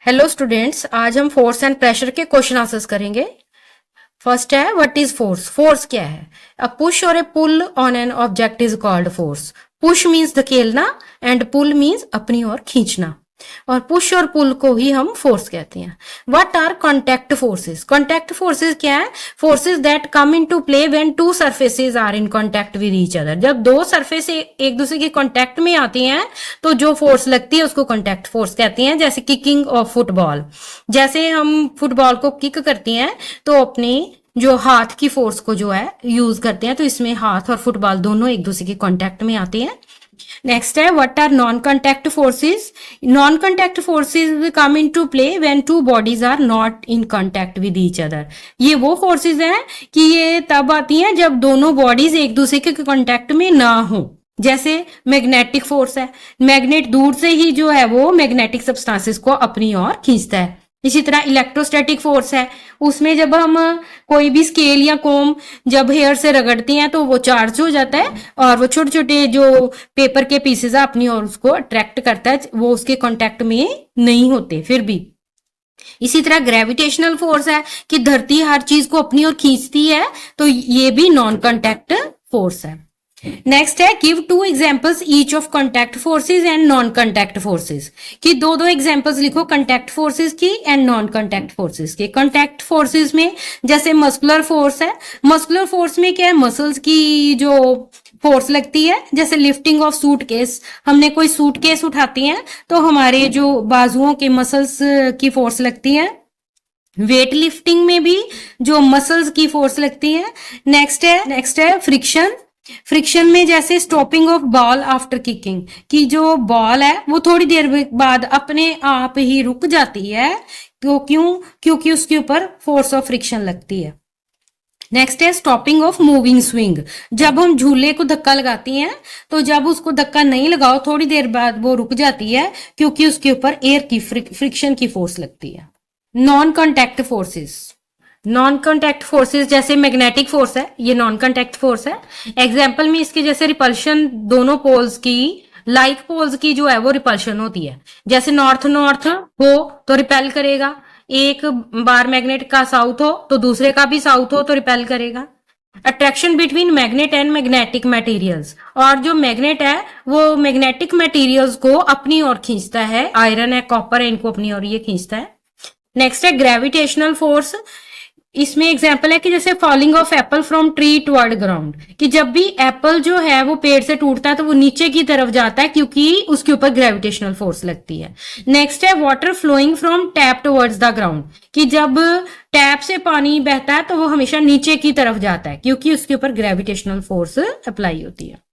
Hello students, आज हम force and pressure के क्वेश्चन आंसर्स करेंगे। फर्स्ट है व्हाट इज फोर्स। फोर्स क्या है? अ पुश और a pull on an object is called force. Push means धकेलना एंड पुल मींस अपनी ओर खींचना, और पुश और पुल को ही हम फोर्स कहते हैं। What are contact forces? Contact forces क्या है? Forces that come into play when two surfaces are in contact with each other. जब दो सरफेस एक दूसरे के कॉन्टैक्ट में आती हैं तो जो फोर्स लगती है उसको कॉन्टैक्ट फोर्स कहते हैं। जैसे किकिंग ऑफ फुटबॉल, जैसे हम फुटबॉल को किक करते हैं तो अपनी जो हाथ की फोर्स को जो है यूज करते हैं, तो इसमें हाथ और फुटबॉल दोनों एक दूसरे के कॉन्टैक्ट में आते हैं। नेक्स्ट है what are non contact forces. Non contact forces come into play when two bodies are not in contact with each other. ये वो फोर्सेस हैं कि ये तब आती हैं जब दोनों बॉडीज एक दूसरे के कॉन्टैक्ट में ना हो। जैसे मैग्नेटिक फोर्स है, मैग्नेट दूर से ही जो है वो मैग्नेटिक सब्सटेंसेस को अपनी ओर खींचता है। इसी तरह इलेक्ट्रोस्टैटिक फोर्स है, उसमें जब हम कोई भी स्केल या कोम जब हेयर से रगड़ते हैं तो वो चार्ज हो जाता है और वो छोटे छोटे जो पेपर के पीसेस है अपनी ओर उसको अट्रैक्ट करता है, वो उसके कांटेक्ट में नहीं होते फिर भी। इसी तरह ग्रेविटेशनल फोर्स है कि धरती हर चीज को अपनी ओर खींचती है, तो ये भी नॉन कॉन्टैक्ट फोर्स है। नेक्स्ट है give to examples each of contact forces and non contact forces. कि दो दो एग्जांपल्स लिखो कॉन्टैक्ट फोर्सेस की एंड नॉन कॉन्टैक्ट फोर्सेस के। कॉन्टैक्ट फोर्सेस में जैसे मस्कुलर फोर्स है, मस्कुलर फोर्स में क्या है? मसल्स की जो फोर्स लगती है। जैसे लिफ्टिंग ऑफ सूटकेस, हमने कोई सूटकेस उठाती हैं तो हमारे जो बाजुओं के मसल्स की फोर्स लगती है। वेट लिफ्टिंग में भी जो मसल्स की फोर्स लगती है। नेक्स्ट है फ्रिक्शन। फ्रिक्शन में जैसे stopping of ball after kicking, कि जो बॉल है वो थोड़ी देर बाद अपने आप ही रुक जाती है। तो क्योंकि उसके ऊपर फोर्स ऑफ फ्रिक्शन लगती है। नेक्स्ट है स्टॉपिंग ऑफ मूविंग स्विंग। जब हम झूले को धक्का लगाती हैं तो जब उसको धक्का नहीं लगाओ थोड़ी देर बाद वो रुक जाती है क्योंकि उसके ऊपर एयर की फ्रिक्शन की फोर्स लगती है। Non contact forces, non contact forces जैसे मैग्नेटिक फोर्स है, ये नॉन कॉन्टैक्ट फोर्स है। एग्जाम्पल में इसके जैसे रिपल्शन, दोनों पोल्स की लाइक पोल्स की जो है वो रिपल्शन होती है। जैसे नॉर्थ नॉर्थ हो तो रिपेल करेगा, एक बार मैग्नेट का साउथ हो तो दूसरे का भी साउथ हो तो रिपेल करेगा। Attraction between magnet and magnetic materials, और जो मैग्नेट है वो मैग्नेटिक मटेरियल्स को अपनी ओर खींचता है। आयरन है, कॉपर है, इनको अपनी ओर ये खींचता है। नेक्स्ट है ग्रेविटेशनल फोर्स। इसमें एग्जाम्पल है कि जैसे falling of Apple from tree toward ground, कि जब भी एप्पल जो है वो पेड़ से टूटता है तो वो नीचे की तरफ जाता है क्योंकि उसके ऊपर ग्रेविटेशनल फोर्स लगती है। नेक्स्ट है water flowing from tap towards the ground, कि जब टैप से पानी बहता है तो वो हमेशा नीचे की तरफ जाता है क्योंकि उसके ऊपर ग्रेविटेशनल फोर्स अप्लाई होती है।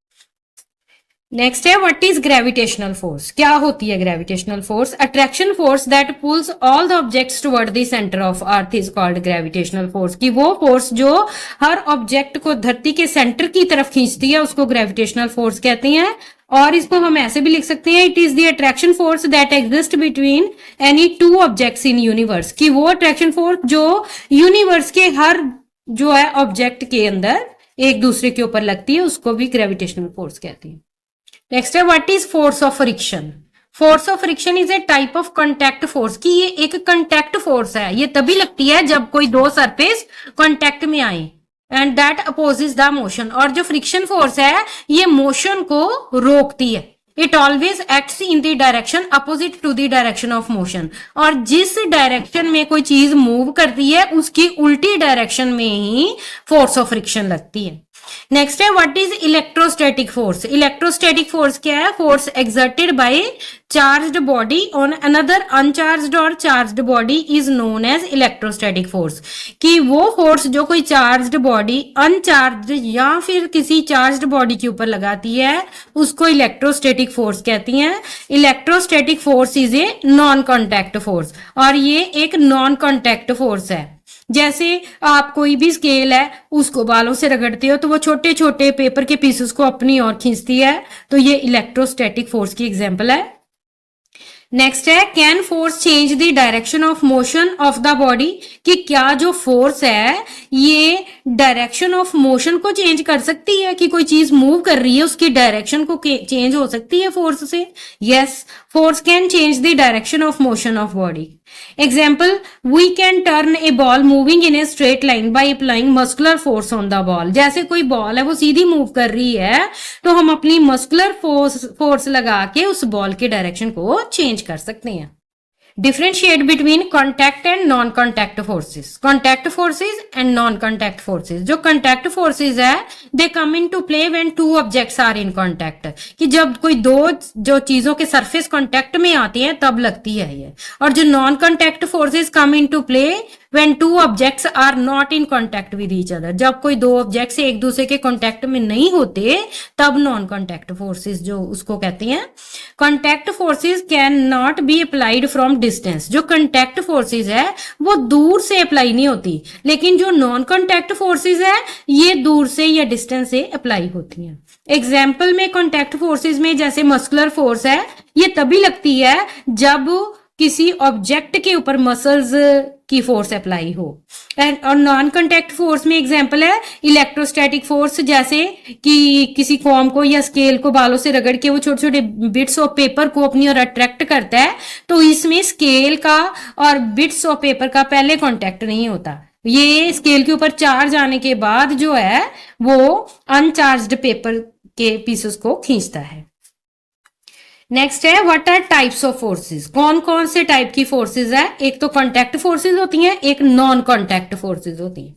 नेक्स्ट है व्हाट इज ग्रेविटेशनल फोर्स। क्या होती है gravitational force? Attraction force that pools all the objects toward the centre of earth is called gravitational force. कि वो फोर्स जो हर ऑब्जेक्ट को धरती के सेंटर की तरफ खींचती है उसको ग्रेविटेशनल फोर्स कहते हैं। और इसको हम ऐसे भी लिख सकते हैं, it is the attraction force that exist between any two objects in universe. कि वो अट्रैक्शन फोर्स जो यूनिवर्स के हर जो है ऑब्जेक्ट के अंदर एक दूसरे के ऊपर लगती है उसको भी ग्रेविटेशनल फोर्स कहते हैं। नेक्स्ट है what is force of friction. Force of friction is a type of contact force. कि ये एक कॉन्टैक्ट फोर्स है, ये तभी लगती है जब कोई दो सरफेस कॉन्टैक्ट में आए and that opposes the motion. और जो फ्रिक्शन फोर्स है ये मोशन को रोकती है। It always acts in the direction opposite to the direction of motion. और जिस डायरेक्शन में कोई चीज मूव करती है उसकी उल्टी डायरेक्शन में ही फोर्स ऑफ फ्रिक्शन लगती है। नेक्स्ट है what is electrostatic force. Electrostatic force क्या है? Force exerted by charged body on another uncharged और charged body is known as electrostatic force. कि वो फोर्स जो कोई चार्ज्ड बॉडी अनचार्ज्ड या फिर किसी चार्ज्ड बॉडी के ऊपर लगाती है उसको इलेक्ट्रोस्टैटिक फोर्स कहती हैं। Electrostatic force is a non contact force, और ये एक नॉन कॉन्टैक्ट फोर्स है। जैसे आप कोई भी स्केल है उसको बालों से रगड़ते हो तो वो छोटे छोटे पेपर के पीसेस को अपनी ओर खींचती है, तो ये इलेक्ट्रोस्टैटिक फोर्स की एग्जांपल है। नेक्स्ट है can force change the direction of motion of the body. कि क्या जो फोर्स है ये डायरेक्शन ऑफ मोशन को चेंज कर सकती है, कि कोई चीज मूव कर रही है उसकी डायरेक्शन को चेंज हो सकती है फोर्स से। Yes, force can change the direction of motion of body. Example, we can turn a ball moving in a straight line by applying muscular force on the ball. जैसे कोई ball है वो सीधी move कर रही है तो हम अपनी मस्कुलर फोर्स लगा के उस बॉल के डायरेक्शन को चेंज कर सकते हैं। Differentiate between contact and non-contact forces. Contact forces and non-contact forces. जो contact forces है they come into play when two objects are in contact. कि जब कोई दो जो चीजों के surface contact में आती हैं तब लगती है ये। और जो non-contact forces come into play when two objects are not in contact with each other. जब कोई दो ऑब्जेक्ट्स एक दूसरे के कांटेक्ट में नहीं होते तब नॉन कांटेक्ट फोर्सेस जो उसको कहते हैं। Contact forces can not be applied from distance. जो कांटेक्ट फोर्सेस है वो दूर से अप्लाई नहीं होती, लेकिन जो नॉन कांटेक्ट फोर्सेस है ये दूर से या डिस्टेंस से अप्लाई होती हैं। एग्जाम्पल में कांटेक्ट फोर्सेस में जैसे मस्कुलर फोर्स है ये तभी लगती है जब किसी ऑब्जेक्ट के ऊपर मसल्स की फोर्स अप्लाई हो। और नॉन कांटेक्ट फोर्स में एग्जांपल है इलेक्ट्रोस्टैटिक फोर्स, जैसे कि किसी फॉर्म को या स्केल को बालों से रगड़ के वो छोटे छोटे बिट्स ऑफ पेपर को अपनी ओर अट्रैक्ट करता है, तो इसमें स्केल का और बिट्स ऑफ पेपर का पहले कांटेक्ट नहीं होता। ये स्केल के ऊपर चार्ज आने के बाद जो है वो अनचार्ज्ड पेपर के पीसेस को खींचता है। नेक्स्ट है what are types of forces. कौन कौन से टाइप की फोर्सेस है? एक तो कॉन्टैक्ट फोर्सेस होती हैं, एक नॉन कॉन्टैक्ट फोर्सेस होती हैं।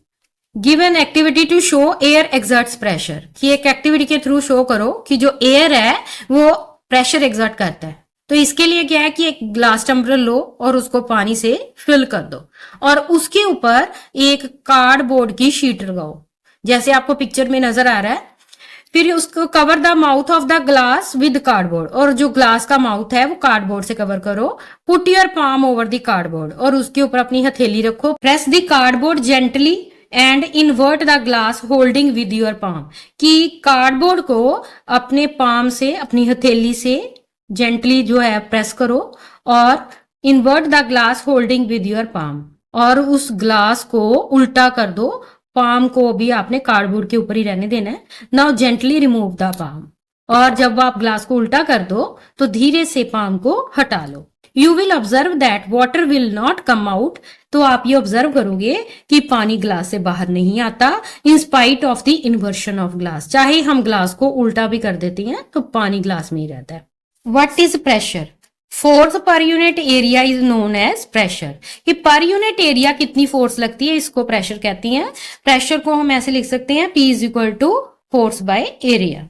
Give an activity to show air exerts pressure, कि एक एक्टिविटी के थ्रू शो करो कि जो एयर है वो प्रेशर एक्सर्ट करता है। तो इसके लिए क्या है कि एक ग्लास टम्बलर लो और उसको पानी से फिल कर दो और उसके ऊपर एक कार्डबोर्ड की शीट लगाओ, जैसे आपको पिक्चर में नजर आ रहा है। फिर उसको cover the mouth of the glass with cardboard, और जो ग्लास का माउथ है वो कार्डबोर्ड से कवर करो। Put your palm over the cardboard, और उसके ऊपर अपनी हथेली रखो। Press the cardboard gently and invert the glass holding with your palm, कि कार्डबोर्ड को अपने पाम से अपनी हथेली से जेंटली जो है प्रेस करो और invert the glass holding with your palm, और उस ग्लास को उल्टा कर दो। पाम को भी आपने कार्डबोर्ड के ऊपर ही रहने देना है। Now gently remove the palm, और जब आप ग्लास को उल्टा कर दो तो धीरे से पाम को हटा लो। You will observe that water will not come out, तो आप ये ऑब्जर्व करोगे कि पानी ग्लास से बाहर नहीं आता in spite of the inversion of glass. चाहे हम ग्लास को उल्टा भी कर देते हैं तो पानी ग्लास में ही रहता है। What is pressure? Force per unit area is known as pressure, कि पर यूनिट एरिया कितनी फोर्स लगती है इसको प्रेशर कहती हैं। प्रेशर को हम ऐसे लिख सकते हैं P is equal to force by area.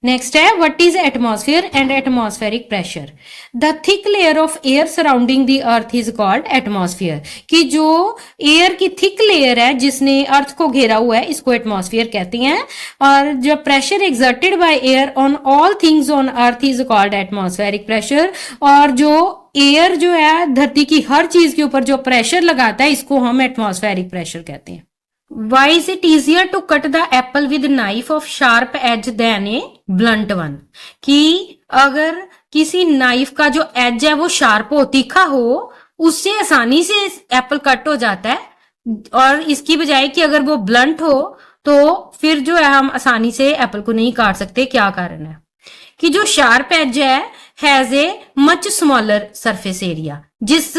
Next है what is atmosphere and atmospheric pressure. The thick layer of air surrounding the earth is called atmosphere, कि जो एयर की थिक लेयर है जिसने अर्थ को घेरा हुआ है इसको एटमॉस्फेयर कहते हैं। और जब pressure exerted by air on all things on earth is called atmospheric pressure, और जो एयर जो है धरती की हर चीज के ऊपर जो प्रेशर लगाता है इसको हम एटमॉस्फेरिक प्रेशर कहते हैं। Why is it easier to cut the apple with knife of sharp edge than a blunt one? कि अगर किसी नाइफ का जो एज है वो शार्प हो, तीखा हो, उससे आसानी से एप्पल कट हो जाता है, और इसकी बजाय कि अगर वो ब्लंट हो तो फिर जो है हम आसानी से एप्पल को नहीं काट सकते। क्या कारण है? कि जो शार्प एज है has a much smaller surface area. जिस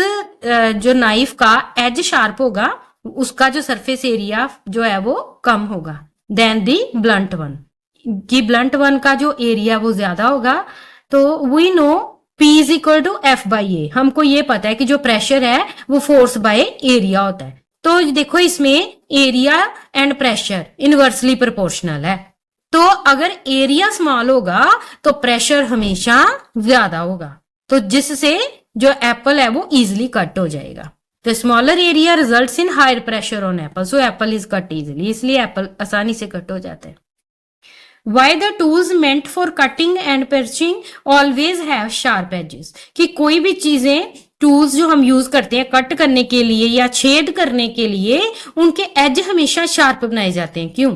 जो नाइफ का एज शार्प होगा उसका जो सरफेस एरिया जो है वो कम होगा देन दी ब्लंट वन, कि ब्लंट वन का जो एरिया वो ज्यादा होगा। तो we know P is equal to F by A, हमको ये पता है कि जो प्रेशर है वो फोर्स बाय एरिया होता है। तो देखो इसमें area and pressure inversely proportional है, तो अगर एरिया स्मॉल होगा तो प्रेशर हमेशा ज्यादा होगा, तो जिससे जो एप्पल है वो इजिली कट हो जाएगा। The smaller area results in higher pressure on apple, so apple is cut easily, इसलिए एप्पल आसानी से कट हो जाता है। Why the tools meant for cutting and piercing always have sharp edges, कि कोई भी चीजें टूल्स जो हम यूज करते हैं कट करने के लिए या छेद करने के लिए उनके एज हमेशा शार्प बनाए जाते हैं। क्यों?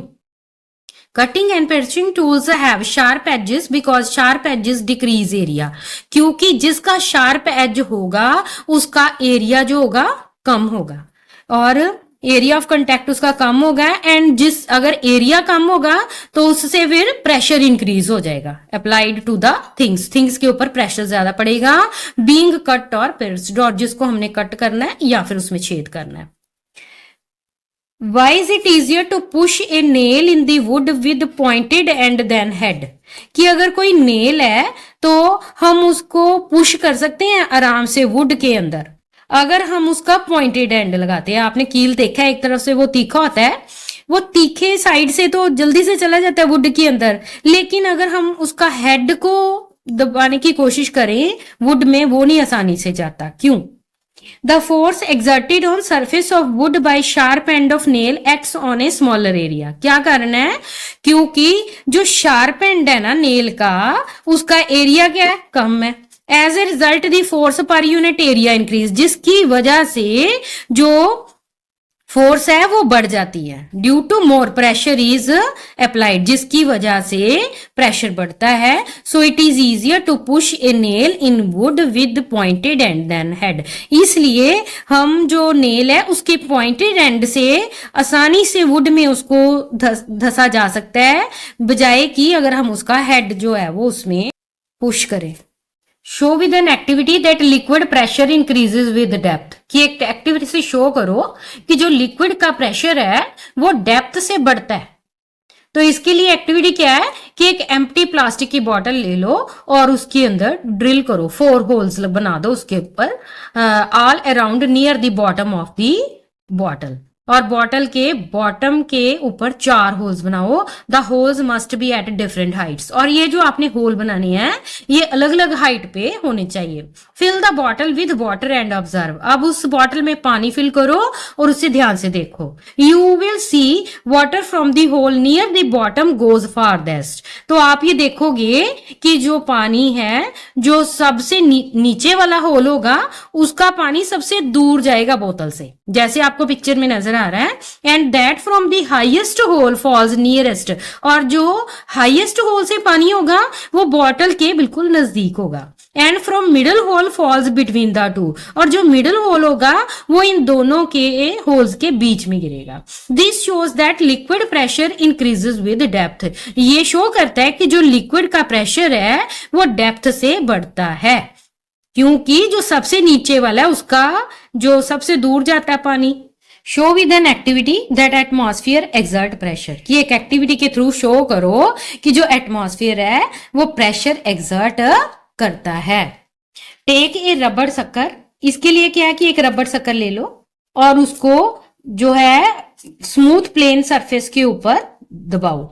Cutting and piercing tools have sharp edges because sharp edges decrease area, क्योंकि जिसका शार्प एज होगा उसका एरिया जो होगा कम होगा। और एरिया ऑफ कंटेक्ट उसका कम होगा, एंड अगर एरिया कम होगा तो उससे फिर प्रेशर इंक्रीज हो जाएगा अप्लाइड टू द थिंग्स के ऊपर प्रेशर ज्यादा पड़ेगा, बीइंग कट और पियर्स्ड, और जिसको हमने कट करना है या फिर उसमें छेद करना है। Why is it easier to push a nail in the wood with pointed end than head? कि अगर कोई नेल है तो हम उसको पुश कर सकते हैं आराम से वुड के अंदर, अगर हम उसका पॉइंटेड एंड लगाते हैं। आपने कील देखा है, एक तरफ से वो तीखा होता है, वो तीखे साइड से तो जल्दी से चला जाता है वुड के अंदर, लेकिन अगर हम उसका हेड को दबाने की कोशिश करें वुड में, वो नहीं आसानी से जाता। क्यों? The force exerted on surface of wood by sharp end of nail acts on a smaller area. क्या कारण है? क्योंकि जो शार्प एंड है ना नेल का, उसका एरिया क्या है? कम है। As a result the force per unit area increase, जिसकी वजह से जो फोर्स है वो बढ़ जाती है। Due to more pressure is applied, जिसकी वजह से प्रेशर बढ़ता है। So it is easier to push a nail in wood with pointed end than head, इसलिए हम जो नेल है उसके पॉइंटेड एंड से आसानी से वुड में उसको धसा जा सकता है, बजाय कि अगर हम उसका हेड जो है वो उसमें पुश करें। Show with an activity that liquid pressure increases with depth, कि एक एक्टिविटी से शो करो कि जो लिक्विड का प्रेशर है वो डेप्थ से बढ़ता है। तो इसके लिए एक्टिविटी क्या है कि एक एम्प्टी प्लास्टिक की बॉटल ले लो और उसके अंदर ड्रिल करो, 4 होल्स बना दो उसके ऊपर, all around near the bottom of the bottle, और बॉटल के बॉटम के ऊपर 4 होल्स बनाओ। The holes must be at different Heights, और ये जो आपने होल बनाने हैं ये अलग अलग हाइट पे होने चाहिए। Fill the bottle with water and observe, अब उस बॉटल में पानी फिल करो और उससे ध्यान से देखो। You will see water from the hole near the bottom goes farthest, तो आप ये देखोगे कि जो पानी है जो सबसे नीचे वाला होल होगा उसका पानी सबसे दूर जाएगा बोतल से, जैसे आपको पिक्चर में नजर आ रहा है। And that from the highest hole falls nearest, और जो हाईएस्ट होल से पानी होगा वो बॉटल के बिल्कुल नजदीक होगा। And from middle hole falls between the two, और जो मिडल होल होगा वो इन दोनों के होल्स के बीच में गिरेगा। This shows that liquid pressure increases with depth, ये शो करता है कि जो लिक्विड का प्रेशर है वो डेप्थ से बढ़ता है, क्योंकि जो सबसे नीचे वाला है उसका जो सबसे दूर जाता है पानी। Show with an activity that atmosphere exert pressure, कि एक एक्टिविटी के थ्रू शो करो कि जो एटमॉस्फेयर है वो प्रेशर एक्सर्ट करता है। टेक ए रबड़ शक्कर, इसके लिए क्या है कि एक रबड़ शक्कर ले लो और उसको जो है स्मूथ प्लेन सरफेस के ऊपर दबाओ।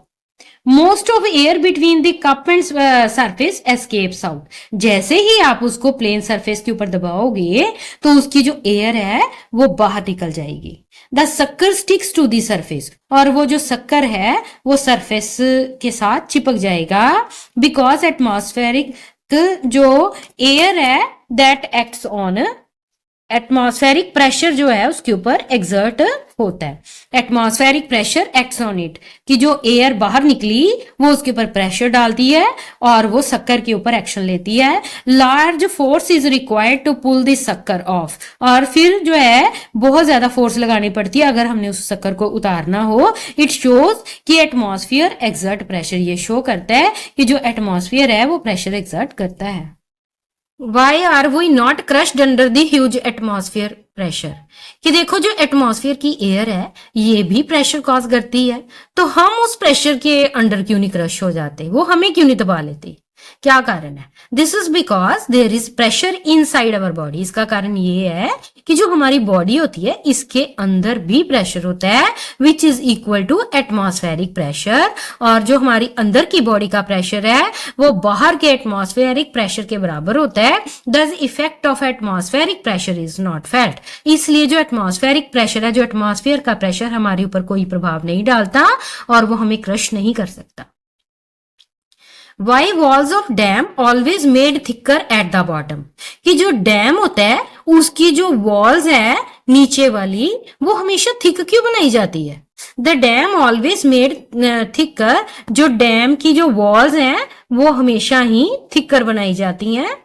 Most of air between the cup and surface escapes out, जैसे ही आप उसको प्लेन सरफेस के ऊपर दबाओगे तो उसकी जो एयर है वो बाहर निकल जाएगी। द शक्कर स्टिक्स टू द सरफेस, और वो जो शक्कर है वो सरफेस के साथ चिपक जाएगा। बिकॉज एटमॉस्फेरिक जो एयर है that acts on, atmospheric pressure जो है उसके ऊपर एक्सर्ट होता है। Atmospheric pressure acts on it, कि जो एयर बाहर निकली वो उसके ऊपर प्रेशर डालती है और वो शक्कर के ऊपर एक्शन लेती है। Large force is required to pull the sucker off, और फिर जो है बहुत ज्यादा फोर्स लगानी पड़ती है अगर हमने उस शक्कर को उतारना हो। इट शोज कि एटमॉस्फेयर एक्सर्ट प्रेशर, ये शो करता है कि जो एटमॉस्फेयर है वो प्रेशर एक्सर्ट करता है। Why are we not crushed under the huge atmosphere pressure? कि देखो जो एटमॉस्फेयर की एयर है ये भी प्रेशर कॉज करती है, तो हम उस प्रेशर के अंडर क्यों नहीं क्रश हो जाते, वो हमें क्यों नहीं दबा लेते? क्या कारण है? This is because there is pressure inside our body. इसका कारण ये है कि जो हमारी बॉडी होती है इसके अंदर भी प्रेशर होता है which is equal to atmospheric pressure, और जो हमारी अंदर की बॉडी का प्रेशर है वो बाहर के एटमॉस्फेरिक प्रेशर के बराबर होता है। दस effect of atmospheric pressure is not felt, इसलिए जो एटमॉस्फेरिक प्रेशर है, जो एटमॉस्फेयर का प्रेशर हमारे ऊपर कोई प्रभाव नहीं डालता और वो हमें क्रश नहीं कर सकता। Why walls of dam always made thicker at the bottom? कि जो डैम होता है उसकी जो वॉल्स है नीचे वाली वो हमेशा थिक क्यों बनाई जाती है? The dam always made thicker, जो डैम की जो वॉल्स हैं वो हमेशा ही थिकर बनाई जाती हैं।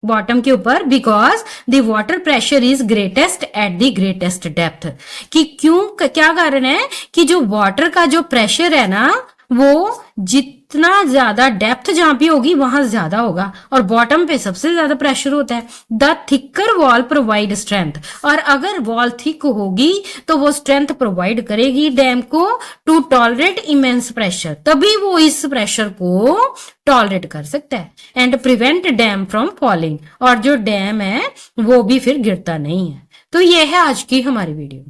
बॉटम के ऊपर, because the water pressure is greatest at the greatest depth. कि क्यों, क्या कारण है कि जो वाटर का जो प्रेशर है ना वो जितना ज्यादा डेप्थ जहां पे होगी वहां ज्यादा होगा, और बॉटम पे सबसे ज्यादा प्रेशर होता है। The thicker wall provide strength, और अगर वॉल थिक होगी तो वो स्ट्रेंथ प्रोवाइड करेगी डैम को टू टॉलरेट इमेंस प्रेशर, तभी वो इस प्रेशर को टॉलरेट कर सकता है and prevent dam from falling, और जो डैम है वो भी फिर गिरता नहीं है। तो ये है आज की हमारी वीडियो।